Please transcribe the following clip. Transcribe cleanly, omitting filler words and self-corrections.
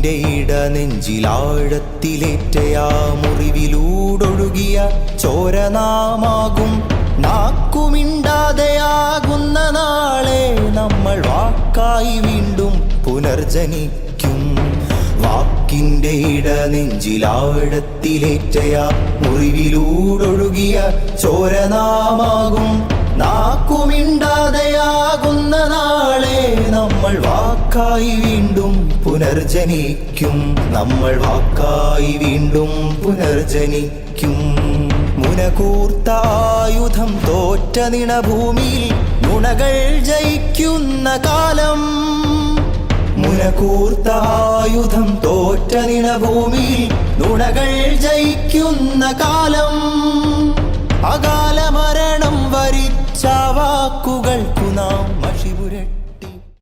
വാക്കിൻ്റെ ഇടനെഞ്ചിലാഴത്തിലേറ്റയാ മുറിവിലൂടൊഴുകിയ ചോരനാമാകും. നാക്കുമിണ്ടാതെയാകുന്ന നാളെ നമ്മൾ വാക്കായി വീണ്ടും പുനർജനിക്കും. വാക്കിൻ്റെ ഇടനെഞ്ചിലാഴത്തിലേറ്റയാ മുറിവിലൂടൊഴുകിയ ചോരനാമാകും. നാക്കുമിണ്ടാതെയാകുന്ന നാളെ നമ്മൾ വാക്കായി വീണ്ടും പുനർജനിക്കും. നമ്മൾ വാക്കായി വീണ്ടും പുനർജനിക്കും. മുനകൂർത്ത ആയുധം തോറ്റ നിണഭൂമിയിൽ നുണകൾ ജയിക്കുന്ന കാലം. മുനകൂർത്ത ആയുധം തോറ്റ നിണഭൂമിയിൽ നുണകൾ ജയിക്കുന്ന കാലം. അകാല മരണം വരിച്ച വാക്കുകൾക്കു നാം മഷിപുര